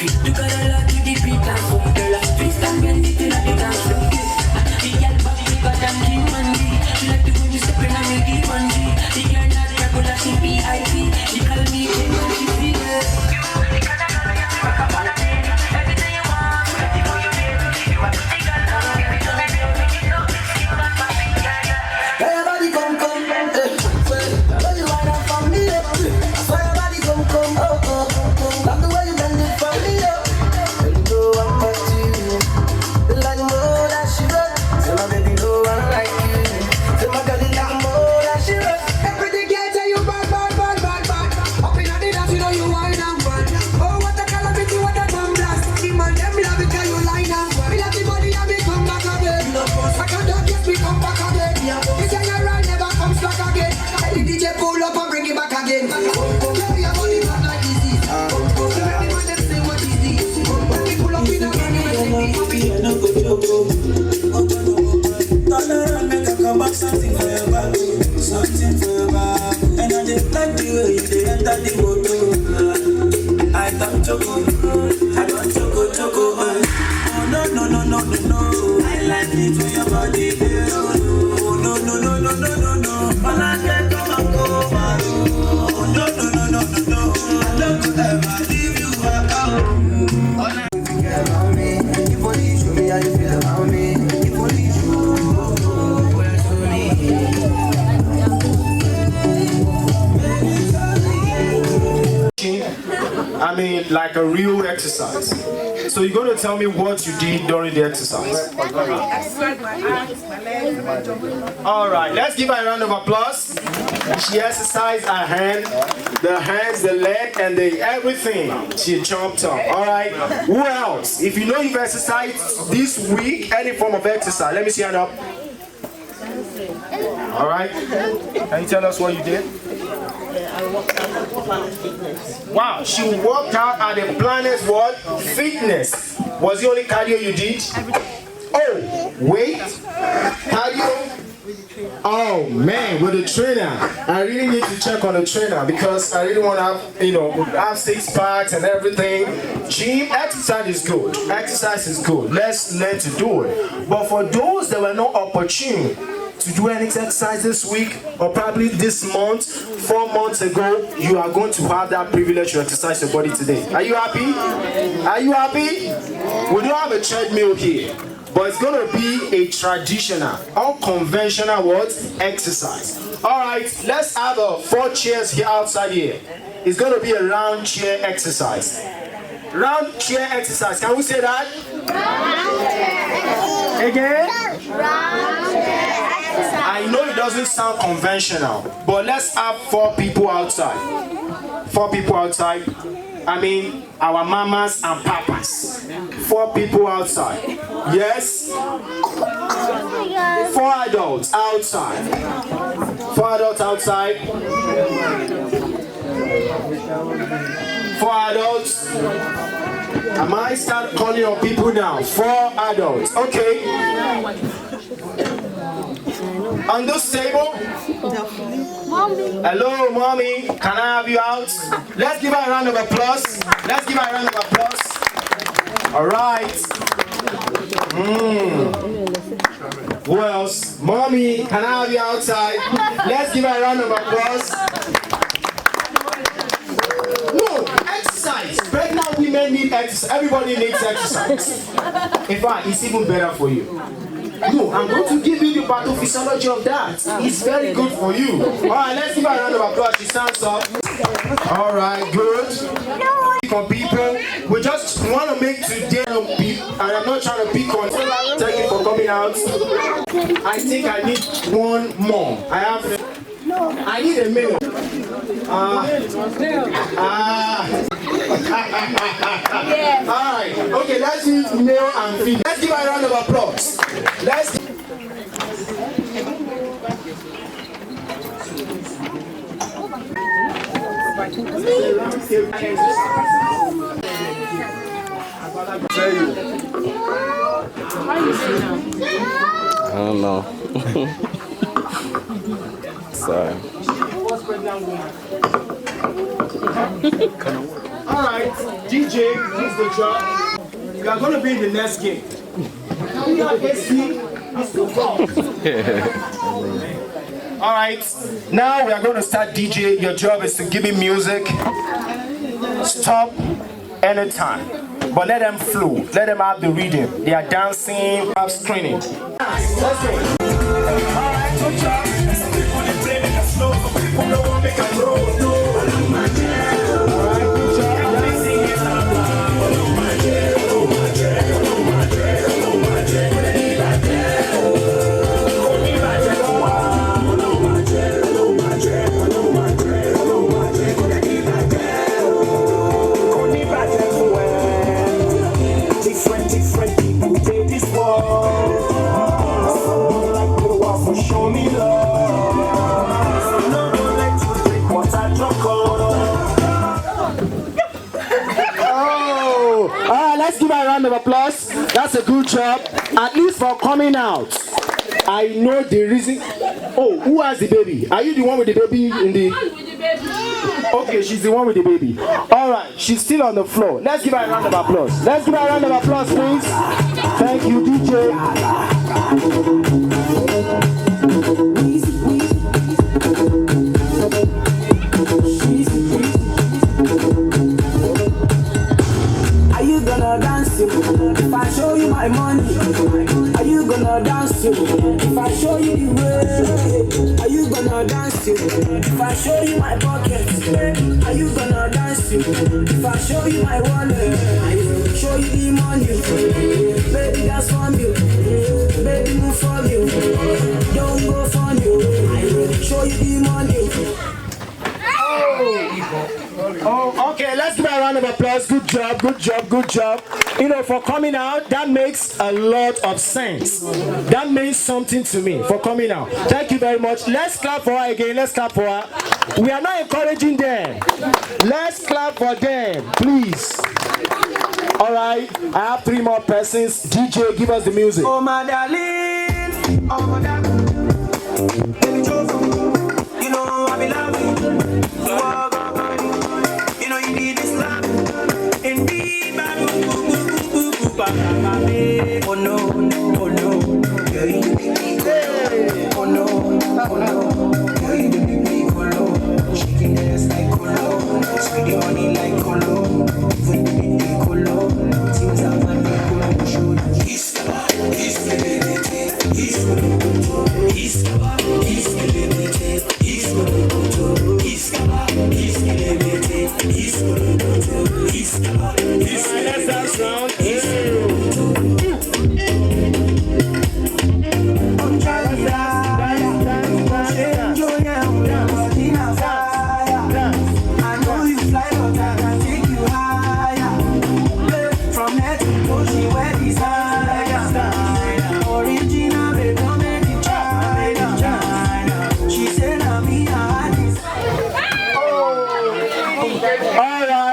You got a lot to the beat and some girl twist and bend it in the dance floor. The girl body bigger than King Mandy. She like the way me step in and me give Mandy. The girl not regular, she VIP. She call me King when she see her. Everything you want, ready for you, baby. You are the girl now, give me to me, baby. You know this, you got my thing, yeah. Everybody come, when you wind up for me, everybody come, love the way you bend it for me, you know I'm about you, like more than she wrote. Say my baby know I like you. Say my girl is like more than she wrote. Every day girl tell you bad. Up in the dance, you know you wine and bad. Oh, what a calamity, what a bomb blast. The man them love it, tell you line and bad. Me love the body and me come back again. I can't do this, we come back again. This ain't a ride, never comes back again. And the DJ pull up and bring it back again. Baby, I'm only back like disease. Baby, man, them say what is this? When we pull up in a van, you will see me. Turn around, make a come back, something for your back. Something for your back. And I just like the way you dey enter the motor. I don't choco. Oh no. I like it when your body dey roll. Oh no. All I get come and go over. Oh no. I don't ever leave you back out. All I Get around me. If only you show me how you feel around me. If only you show I mean, like a real exercise. So you're going to tell me what you did during the exercise. All right, let's give her a round of applause. She exercised her hand, the hands, the leg, and the everything. She jumped up. All right. Who else? If you know you've exercised this week, any form of exercise, let me see hand up. All right. Can you tell us what you did? I worked out at Planet Fitness. Wow, she worked out at the Planet what? Fitness. Was the only cardio you did? Oh, wait. Cardio? Oh man, with the trainer. I really need to check on the trainer because I really want to have, six packs and everything. Gym, exercise is good. Exercise is good. Let's learn to do it. But for those that were not opportune to do any exercise this week or probably this month, 4 months ago, you are going to have that privilege to exercise your body today. Are you happy? Are you happy? We don't have a treadmill here, but it's going to be a traditional, unconventional what? Exercise. Alright, let's have 4 chairs here outside here. It's going to be a round chair exercise. Round chair exercise. Can we say that? Again? Round chair exercise. I know it doesn't sound conventional, but let's have 4 people outside. 4 people outside. I mean, our mamas and papas. 4 people outside. Yes? 4 adults outside. 4 adults outside. 4 adults. I might start calling on people now. 4 adults. Okay. On this table. Mommy. Hello, mommy. Can I have you out? Let's give her a round of applause. Let's give her a round of applause. All right. Who else? Mommy, can I have you outside? Let's give her a round of applause. No, exercise. Pregnant women need exercise. Everybody needs exercise. In fact, it's even better for you. No, I'm going to give you the pathophysiology of that. It's very good for you. Alright, let's give her a round of applause. She stands up. Alright, good. For people, we just want to make today, and I'm not trying to pick on. Thank you for coming out. I think I need 1 more. I need a minute. Alright, okay, let's use male and female. Let's give her a round of applause. Let's. I don't know. Sorry. Alright, DJ, here's the job. We are going to be in the next game. We have AC. Alright, now we are going to start DJ. Your job is to give me music. Stop anytime. But let them flow. Let them have the rhythm. They are dancing, have screening. Let's go. Alright, good job. People they play make us slow. People don't want to make us roll. Alright, good job. Different people take this world. Someone like the one for show me love. No one let you drink what I drunk on. Oh, alright, let's give her a round of applause. That's a good job, at least for coming out. I know the reason. Oh, who has the baby? Are you the one with the baby in the? Okay, she's the one with the baby. Alright, she's still on the floor. Let's give her a round of applause. Let's give her a round of applause, please. Thank you, DJ. Are you gonna dance if I show you my money? Are you gonna dance if I show you the way? Are you gonna dance if I show you my pocket? Are you gonna dance if I show you my wallet? Show you the money, baby, that's from you. Baby, move from you. Don't go from you. Show you the money. Oh, okay, let's give her a round of applause. Good job, good job, good job. You know, for coming out, that makes a lot of sense. That means something to me for coming out. Thank you very much. Let's clap for her again. Let's clap for her. We are not encouraging them. Let's clap for them, please. All right, I have 3 more persons. DJ, give us the music. Oh, my darling. Oh, my darling. You know I be loving. You know you need this love. Indeed, oh no, oh no, yeah, you make me go. Oh no, yeah, you make me go. Shaking ass like colo, spending money like colo. Even the big colo, things are money colo. Show you he's limited, he's limited, he's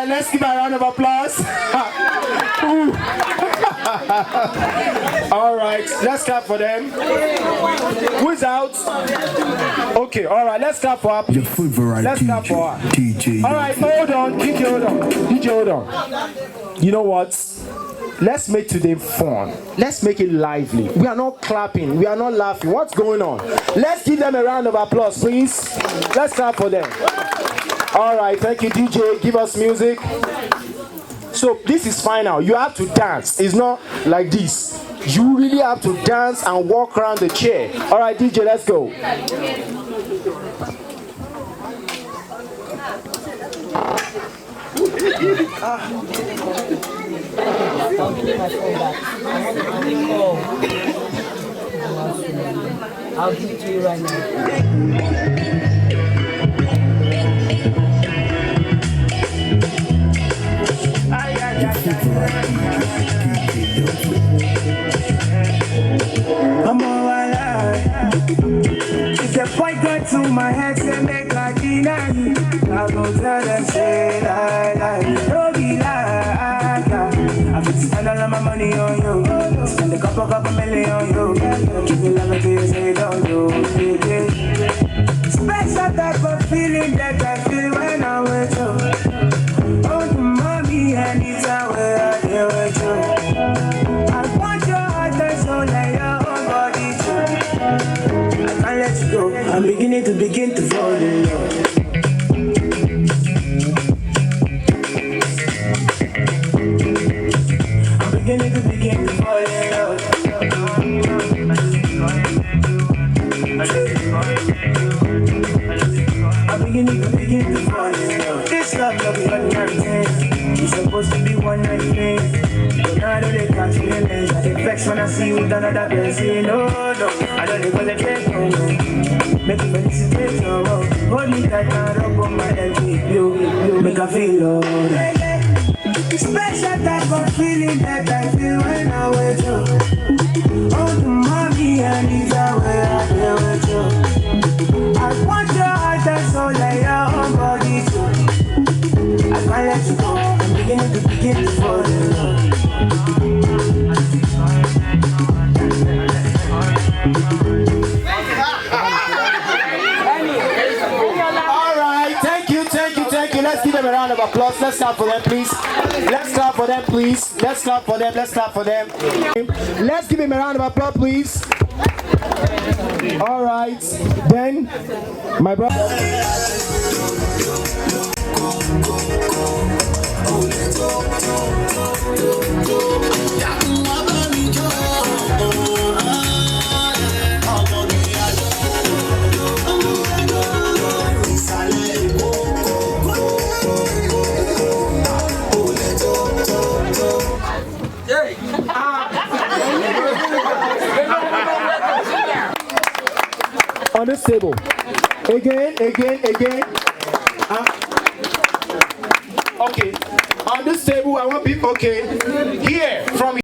Let's give a round of applause. All right, let's clap for them. Who's out? Okay, all right, let's clap for her. Let's clap for her. DJ. All right, hold on, DJ, hold on. DJ, hold on. You know what? Let's make today fun. Let's make it lively. We are not clapping. We are not laughing. What's going on? Let's give them a round of applause, please. Let's clap for them. All right, thank you, DJ. Give us music. So this is final. You have to dance. It's not like this. You really have to dance and walk around the chair. All right, DJ, let's go. I'll give it to you right now. I'm all alive. If the point got to my head, say make I deny you. I go tell them, say lie. Don't be lie. I could spend all of my money on you. Spend a couple million on you. Give me love until you say don't do. Special type of feeling that I feel when I'm with you. Oh, can't let you go. I'm beginning to fall in love. I'm beginning to fall in love. I'm beginning to fall in love. This love no be ordinary thing. It's supposed to be one night thing. But now I know they catch feelings. I get vexed when I see you with another person. No, I don't even let it go. Make me felicitate you. Hold me tight and rub on my head with you. Make I feel alright. Special type of feeling that I feel when I'm with you. Oh, the mommy and Lisa, where I feel with you. I want your heart and soul like your own body too. I can't let you go. I'm beginning to fall in love. All right, thank you. Let's give them a round of applause. Let's clap for them, please. Let's clap for them. Let's give him a round of applause, please. All right, then, my brother. On this table. Again. Okay. On this table, I want people. Okay. Here, from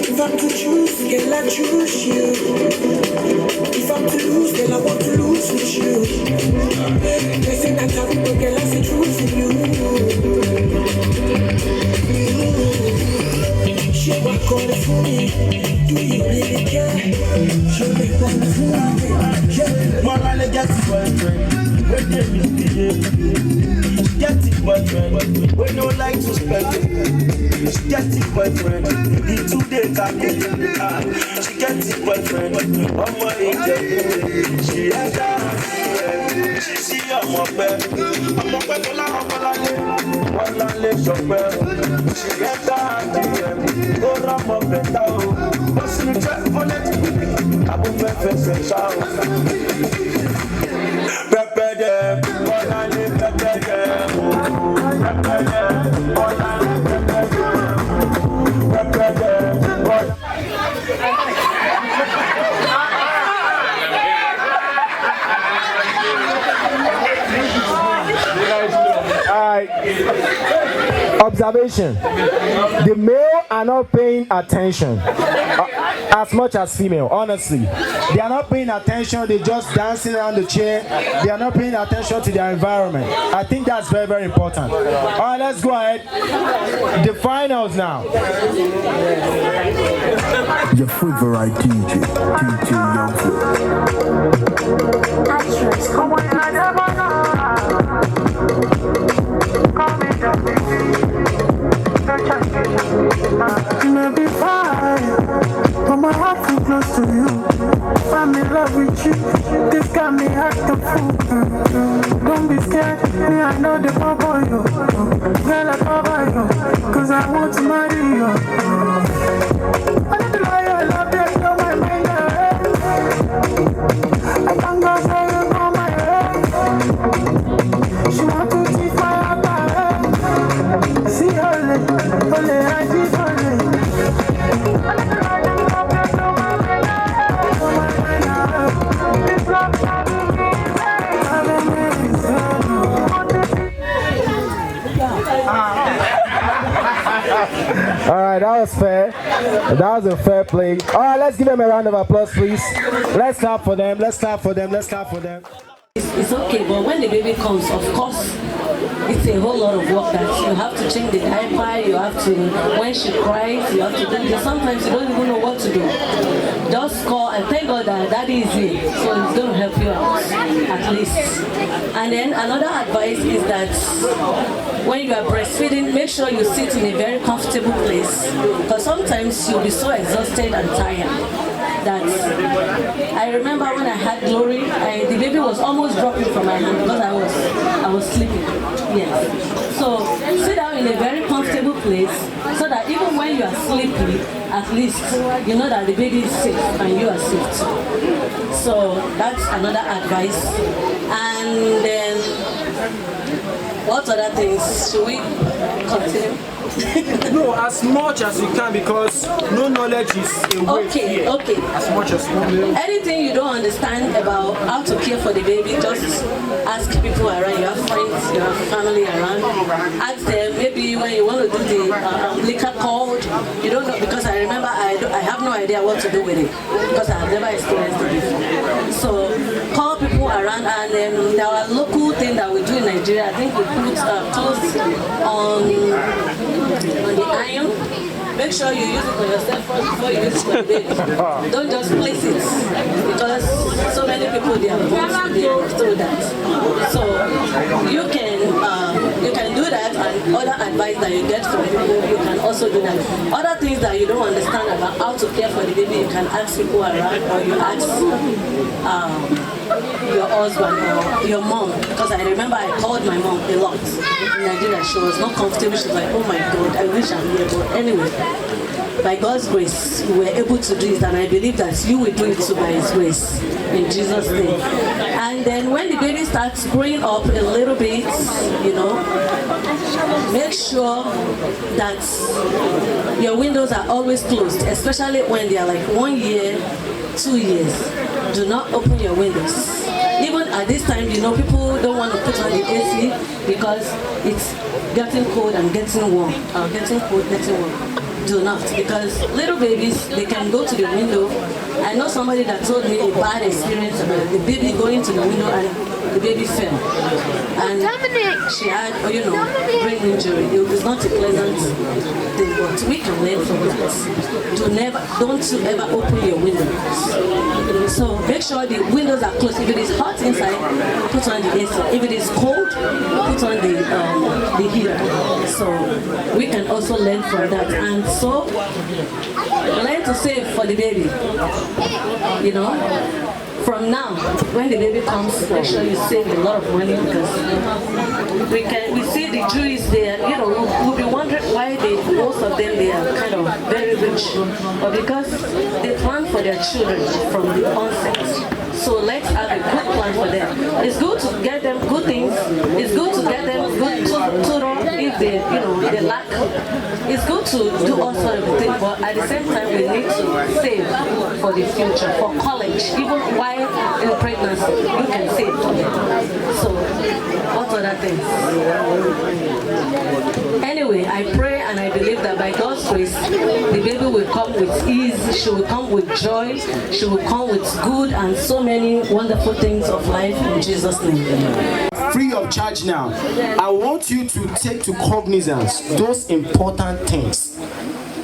If I'm to choose, girl, I choose you. If I'm to lose, girl, I want to lose with you. They say that I will, girl, I say choose you. She walk on the phone. Do you really care? She make on the phone. More than a get boyfriend. When they misbehave, get it boyfriend. We don't like to spend it. She gets it boyfriend. The 2 days I get it. She gets it boyfriend. On my angel. She has that. She see I'm up there. I'm up there. One leg up there. She gets that. Oh, I'm up there. What's in the trap for that? I'm up there. Prepare them. One leg prepare them. Prepare them. One leg prepare them. Observation. The male are not paying attention as much as female, honestly. They are not paying attention, they're just dancing around the chair. They are not paying attention to their environment. I think that's very, very important. Alright, let's go ahead. The finals now. Your favorite DJ You may be fine, but my heart too close to you. I'm in love with you. This got me act a fool. Don't be scared, me I know the papa you. Girl I cover you, 'cause I want to marry you. I don't lie, I love you, you're my mind. I can't go say you on my head. She want to teach my heart. See her leg, only I see her leg. Alright, that was fair. That was a fair play. Alright, let's give them a round of applause, please. Let's clap for them. Let's clap for them. Let's clap for them. It's okay, but when the baby comes, of course, it's a whole lot of work that you have to change the diaper, you have to, when she cries, you have to do this. Sometimes you don't even know what to do. baby is here, so it's going to help you out at least. And then another advice is that when you are breastfeeding, make sure you sit in a very comfortable place, because sometimes you'll be so exhausted and tired that I remember when I had Glory, the baby was almost dropping from my hand because I was sleeping. Yes. So sit down in a very comfortable place so that even when you are sleepy, at least you know that the baby is safe and you are safe too. So that's another advice. And then what other things? Should we continue? No, as much as you can, because no knowledge is a way here. Okay. As much as you can. Anything you don't understand about how to care for the baby, just ask people around. You have friends, you have family around. Ask them. Maybe when you want to do the liquor code, you don't know, because I remember I have no idea what to do with it because I have never experienced it before. So call people around, and then there are local thing that we do in Nigeria. I think we put clothes on the iron. Make sure you use it for yourself first before you use it for the baby. Don't just place it, because so many people they are forced through that. So you can do that, and other advice that you get from people, you can also do that. Other things that you don't understand about how to care for the baby, you can ask people around, or you ask your husband or your mom, because I remember I called my mom a lot in Nigeria. She was not comfortable. She was like, oh my God, I wish I'm here. But anyway, by God's grace, we were able to do it, and I believe that you will do it too by His grace, in Jesus' name. And then when the baby starts growing up a little bit, you know, make sure that your windows are always closed, especially when they are like 1 year, 2 years. Do not open your windows. Even at this time, you know, people don't want to put on the AC because it's getting cold and getting warm. Getting cold, getting warm. Do not, because little babies, they can go to the window. I know somebody that told me a bad experience about the baby going to the window and the baby fell. And she had, you know, brain injury. It was not a pleasant thing, but we can learn from this. Don't you ever open your windows. So make sure the windows are closed. If it is hot inside, put on the AC. If it is cold, put on the heater. So we can also learn from that. And so learn to save for the baby. You know, from now, when the baby comes, make sure you save a lot of money, because we see the Jews there, you know, we'll be wondering why most of them, they are kind of very rich, but because they plan for their children from the onset. So let's have a good plan for them. It's good to get them good things. It's good to get them good tutor if they, you know, they lack. It's good to do all sorts of things, but at the same time, we need to save for the future, for college. Even while in pregnancy, you can save. So, what other things? Anyway, I pray and I believe that by God's grace, the baby will come with ease. She will come with joy. She will come with good and so many wonderful things of life in Jesus' name. Free of charge now. I want you to take to cognizance those important things.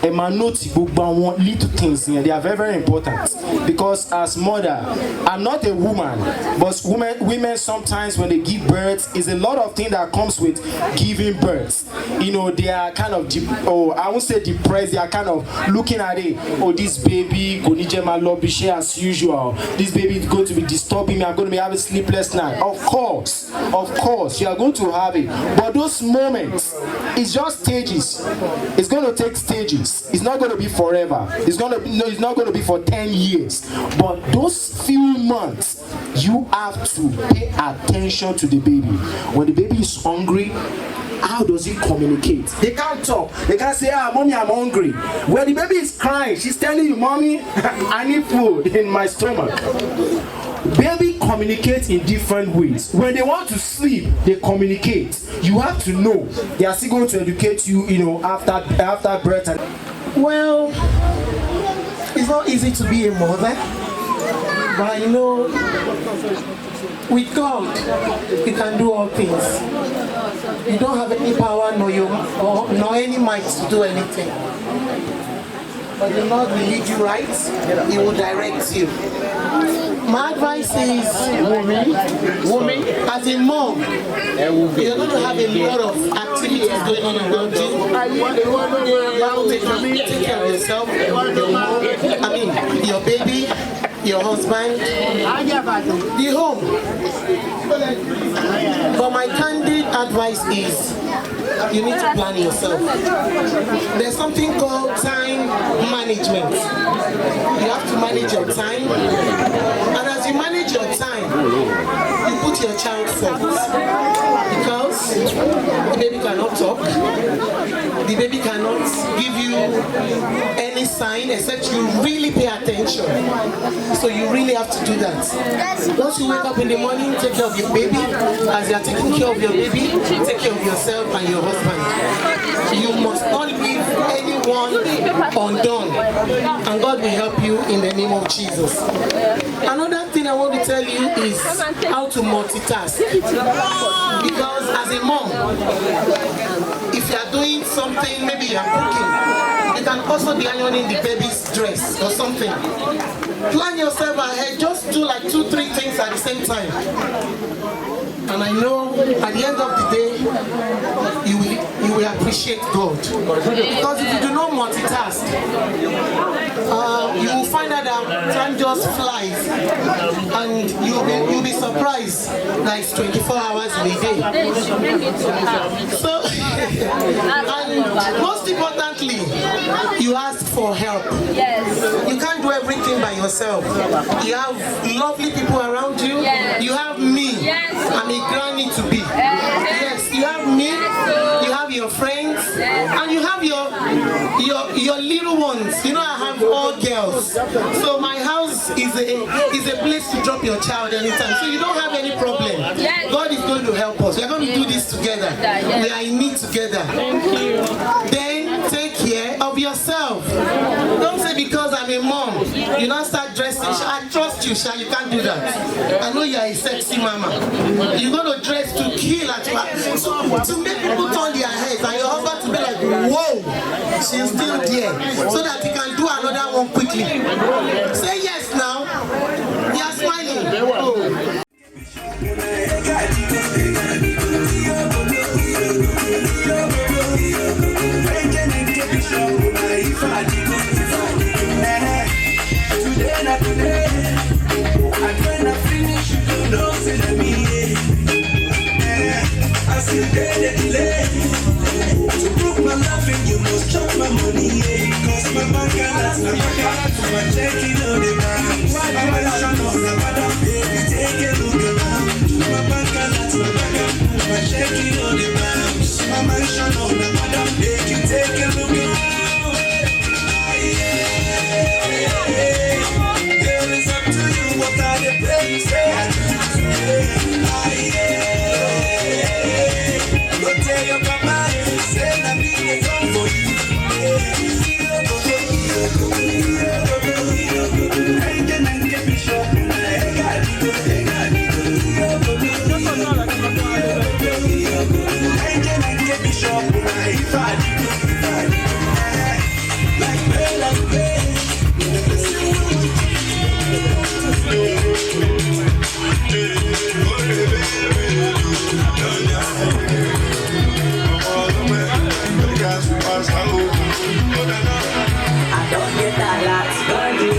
Little things here, they are very, very important, because as mother, I'm not a woman, but women sometimes when they give birth, is a lot of things that comes with giving birth. You know, they are kind of I won't say depressed, they are kind of looking at it, oh, this baby as usual, this baby is going to be disturbing me, I'm going to be having sleepless night. Of course you are going to have it, but those moments, it's just stages. It's going to take stages. It's not going to be forever. It's not going to be for 10 years. But those few months, you have to pay attention to the baby. When the baby is hungry, how does he communicate? They can't talk. They can't say, mommy, I'm hungry. When the baby is crying, she's telling you, mommy, I need food in my stomach. Baby communicates in different ways. When they want to sleep, they communicate. You have to know. They are still going to educate you, you know, after birth. Well, it's not easy to be a mother, but you know, with God, you can do all things. You don't have any power nor any might to do anything. but the Lord will lead you right. He will direct you. My advice is, woman, as a mom, you're going to have a lot of activities going on around you. You have to take care of yourself, your mom, your baby, your husband, the home. But my candid advice is, you need to plan yourself. There's something called time management. You have to manage your time. And as you manage your time, you put your child first. Because the baby cannot talk. The baby cannot give you any sign except you really pay attention. So you really have to do that. Once you wake up in the morning, take care of your baby. As you are taking care of your baby, take care of yourself and your husband. You must not leave anyone undone. And God will help you in the name of Jesus. Another thing I want to tell you is how to multitask. Because as a mom, if you are doing something, maybe you are cooking, you can also be ironing the baby's dress or something. Plan yourself ahead, just do like 2-3 things at the same time. And I know at the end of the day, you will appreciate God. Because if you do not multitask, you will find out that time just flies. And you'll be surprised that it's 24 hours in a day. So, and most importantly, you ask for help. Yes. You can't do everything by yourself. You have lovely people around you. Yes. You have me. Yes. I'm a granny to be. Yes, you have me, you have your friends, and you have your little ones. You know, I have all girls. So my house is a place to drop your child anytime. So you don't have any problem. God is going to help us. We're going to do this together. We are in it together. Thank you. Then take care of yourself. Don't say because I'm a mom, you now start dressing. I trust you, Sha. You can't do that. I know you are a sexy mama. You're going to dress to kill at you. So to make people turn their heads and your husband to be like, whoa, she's still there. So that he can do another one quickly. Say yes now. You are smiling. Oh. To prove my loving, you must chop my money, yeah. Cause my bank alerts, my checking on the bank. My mansion on the madam, baby, take a look around. My bank alerts, my checking on the bank. My mansion on the madam, baby, take a look around. Girl, it's up to you, what are the things say? Go tell your papa, say that me is on for you. I don't get that last money,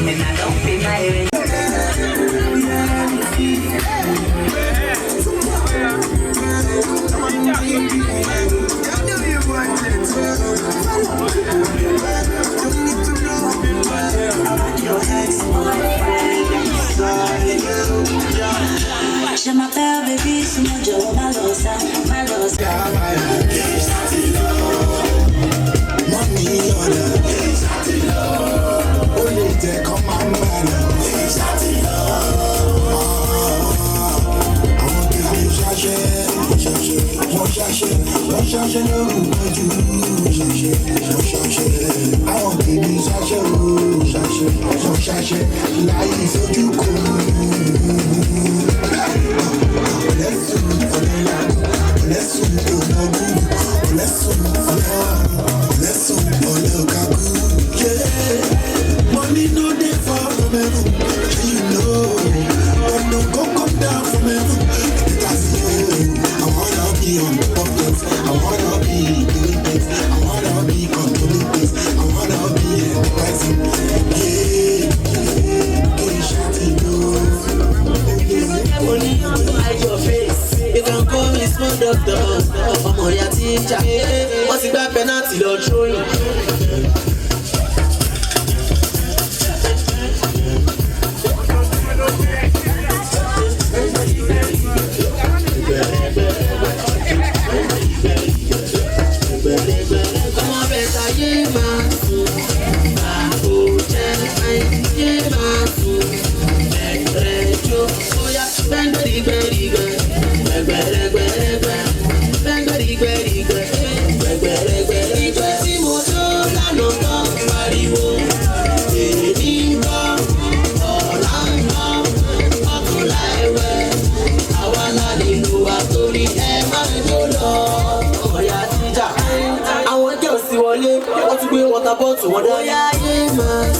and I don't pay my rent. Je m'appelle baby, c'est mon job, malosa. Money on the only take on my man. I want to be charged. I want to be charged. Life is so cool. Let's Money no dey fall from heaven, you know. But no go come down from heaven, because I wanna be on the pockets, I wanna be doing things, I wanna be controlling things, I wanna be a person. Money to hide your face. You can call me small doctor. I'm on your teacher. What's the bad penalty you're throwing? Come on, better, yeah, man. Water bottle, what are you?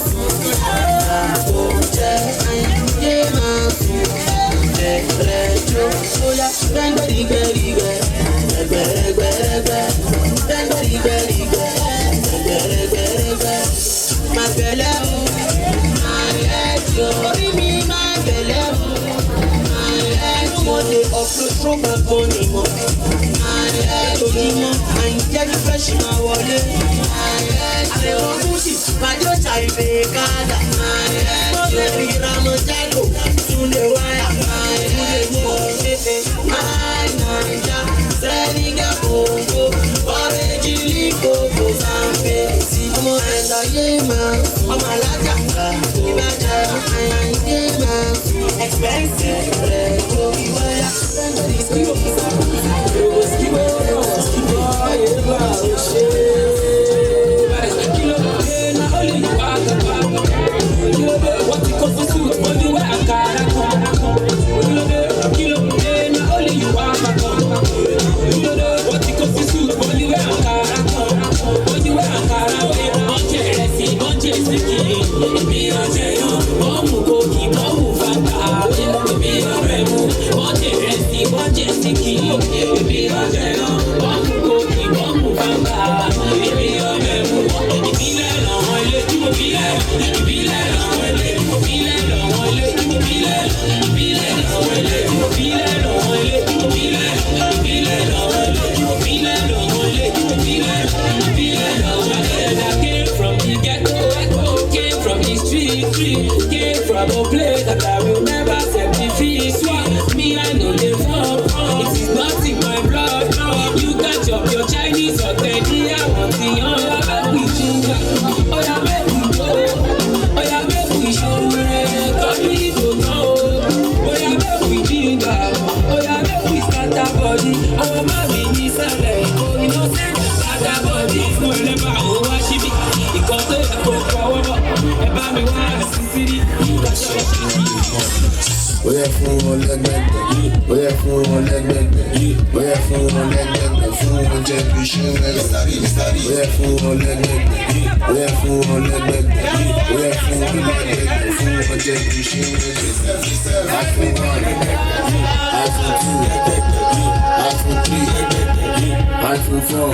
iPhone 4,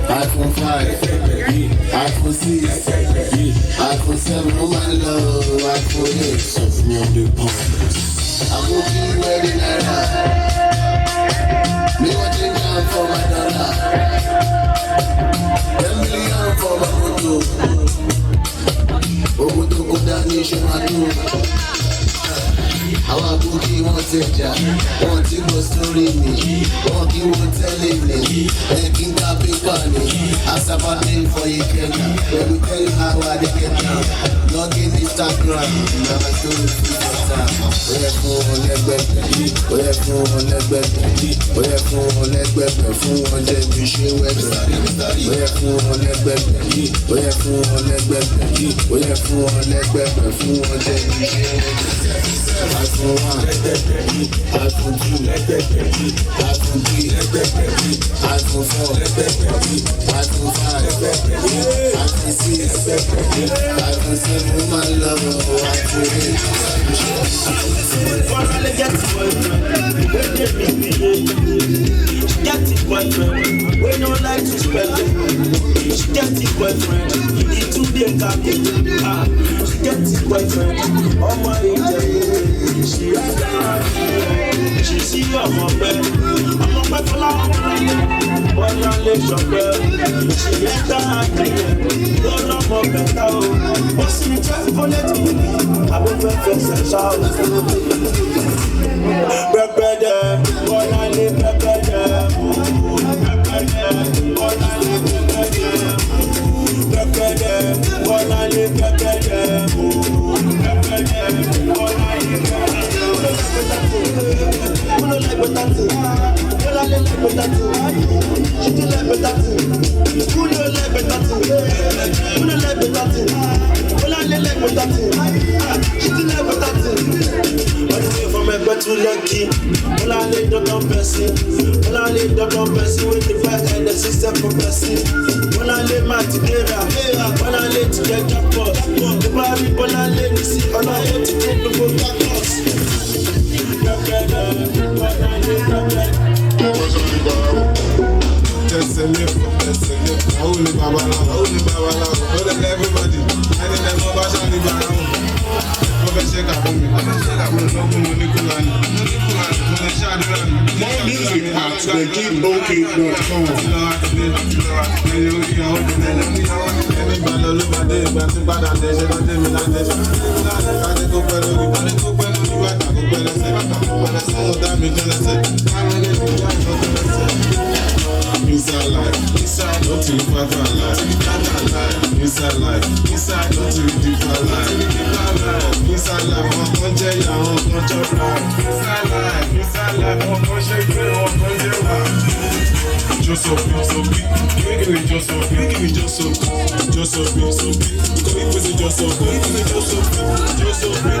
iPhone 5, iPhone 6, iPhone 7, oh my love, iPhone 8, something me on the pump. I'm looking ready now. Me watching down for my dollar. 10 million for my moto. Oguto go down nation my door. Àwọn àbúkí wọ́n tẹ̀jà, wọ́n ti gbọ́ sórí mi, wọ́n kí wọ́n tẹ́lẹ̀ mi, kí n ká pépà ni, àsábà ní for Ìkẹjà, we will tell you how I dey get down, log in Instagram, na my story. Oya fún wọn lẹ́gbẹ̀gbẹ̀, oya fún wọn lẹ́gbẹ̀gbẹ̀, oya fún wọn lẹ́gbẹ̀gbẹ̀ fún wọn débi ṣe wẹ́gbẹ̀. Oya fún wọn lẹ́gbẹ̀gbẹ̀, oya fún wọn lẹ́gbẹ̀gbẹ̀, oya fún wọn lẹ́gbẹ̀gbẹ̀ fún wọn débi ṣe wẹ́gbẹ̀. iPhone 1, iPhone 2, iPhone 3, iPhone 4, iPhone 5, iPhone 6, iPhone 7, my love, iPhone 8. Finally get it, boyfriend. She get it, boyfriend. We don't like to spend it. She get it, boyfriend. It too be a copy. She get it, boyfriend. Oh my angel. She see I'm a bed. I'm a bed for love. One and live your bed. She get that. Don't know more better. What's in the traffic for let me? I'm a perfect sense out. Prepare one and live prepare one and live prepare one and live prepare too lucky. All I need to confess it. All I need to confess it with the fact and the system progressing. All I need my together. All I need to get up. The body, all I need to see. All I need to take the book back us. Just a little, holy Baba, hold everybody. I didn't know about Shani Baba. More music at thekeepok.com. Inside life, inside not to live life. Inside life, inside not to live life. Inside life, one conjure, one conjure life. Inside life, one conjure, one conjure life. Just so big, give me just so big, give me just so big, just so big, so big. Because it was just so big, give me just so big, just so big.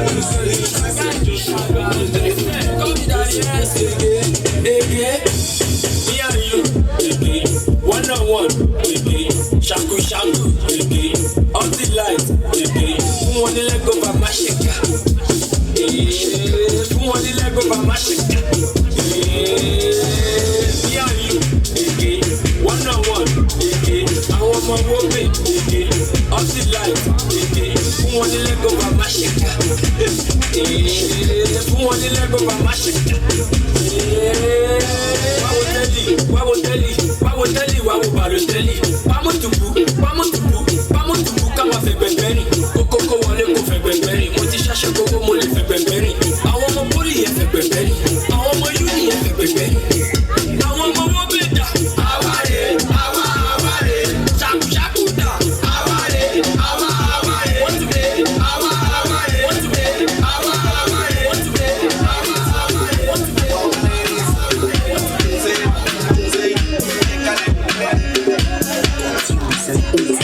Me and you, baby, one-on-one, baby, shaku shaku, baby, off the light, baby, who want to let go of my shaker? Who want to let go of my shaker? Me and you, baby, one-on-one, baby, I want my woman, baby, off the light, baby, who want to let go of my shaker? Who want to let go of my shaker? Why would tell you, Pamo tubu, kama fe bembeni. Koko wale ko fe bembeni. Moti shasha koko mole fe bembeni. Àwọn ọmọ poli yẹn fe bembeni. Àwọn ọmọ uni yẹn fe bembeni. Àwọn ọmọ wọn bẹ da. Aware, shaku da. Aware. Want to be, aware. Want to be, aware. Want to be, aware. Want to be. Say.